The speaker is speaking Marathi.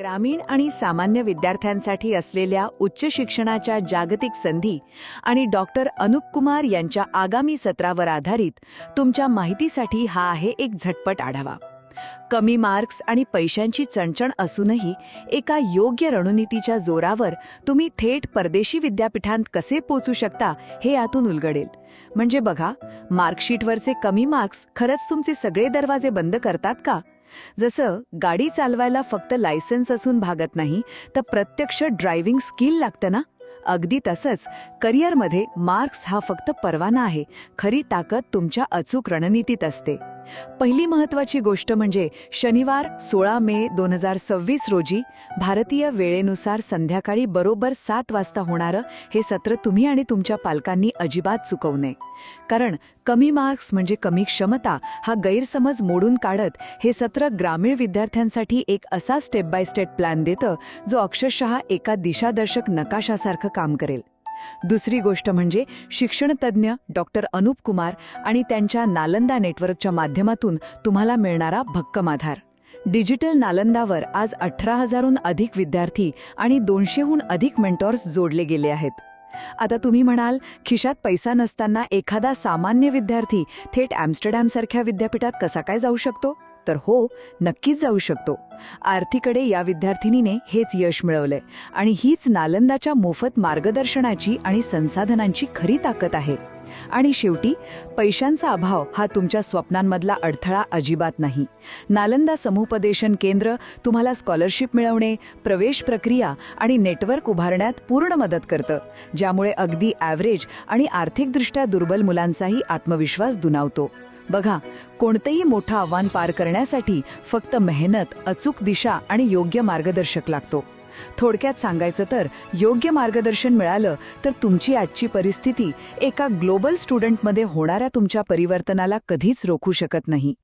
ग्रामीण आणि सामान्य विद्यार्थ्यांसाठी असलेल्या उच्च शिक्षणाच्या जागतिक संधी आणि डॉक्टर अनुप कुमार यांच्या आगामी सत्रावर आधारित तुमच्या माहितीसाठी हा आहे एक झटपट आढावा. कमी मार्क्स आणि पैशांची चणचण असूनही एका योग्य रणनीतीच्या जोरावर तुम्ही थेट परदेशी विद्यापीठांत कसे पोहोचू शकता हे यातून उलगडेल. म्हणजे बघा, मार्कशीटवरचे कमी मार्क्स खरंच तुमचे सगळे दरवाजे बंद करतात का? जसं गाडी चालवायला फक्त लायसन्स असून भागत नाही, तर प्रत्यक्ष ड्रायव्हिंग स्किल लागतं ना, अगदी तसंच करिअरमध्ये मार्क्स हा फक्त परवाना आहे. खरी ताकद तुमच्या अचूक रणनीतीत असते. पहिली महत्त्वाची गोष्ट म्हणजे शनिवार 16 मे 2026 रोजी भारतीय वेळेनुसार संध्याकाळी बरोबर 7 वाजता होणारं हे सत्र तुम्ही आणि तुमच्या पालकांनी अजिबात चुकवू नये. कारण कमी मार्क्स म्हणजे कमी क्षमता हा गैरसमज मोडून काढत हे सत्र ग्रामीण विद्यार्थ्यांसाठी एक असा स्टेप बाय स्टेप प्लॅन देतं जो अक्षरशः एका दिशादर्शक नकाशासारखं काम करेल. दुसरी गोष्ट म्हणजे शिक्षणतज्ज्ञ डॉक्टर अनुप कुमार आणि त्यांच्या नालंदा नेटवर्कच्या माध्यमातून तुम्हाला मिळणारा भक्कम आधार. डिजिटल नालंदावर आज 18,000हून अधिक विद्यार्थी आणि 200हून अधिक मेंटॉर्स जोडले गेले आहेत. आता तुम्ही म्हणाल, खिशात पैसा नसताना एखादा सामान्य विद्यार्थी थेट ॲम्स्टरडॅमसारख्या विद्यापीठात कसा काय जाऊ शकतो? तर हो, नक्कीच जाऊ शकतो. आर्थिकडे या विद्यार्थिनीने हेच यश मिळवलंय आणि हीच नालंदाच्या मोफत मार्गदर्शनाची आणि संसाधनांची खरी ताकद आहे. आणि शेवटी पैशांचा अभाव हा तुमच्या स्वप्नांमधला अडथळा अजिबात नाही. नालंदा समुपदेशन केंद्र तुम्हाला स्कॉलरशिप मिळवणे, प्रवेश प्रक्रिया आणि नेटवर्क उभारण्यात पूर्ण मदत करतं, ज्यामुळे अगदी ॲव्हरेज आणि आर्थिकदृष्ट्या दुर्बल मुलांचाही आत्मविश्वास दुणावतो. बघा, कोणतेही मोठं आव्हान पार करण्यासाठी फक्त मेहनत, अचूक दिशा आणि योग्य मार्गदर्शक लागतो. थोडक्यात सांगायचं तर, योग्य मार्गदर्शन मिळालं तर तुमची आजची परिस्थिती एका ग्लोबल स्टुडंटमध्ये होणाऱ्या तुमच्या परिवर्तनाला कधीच रोखू शकत नाही.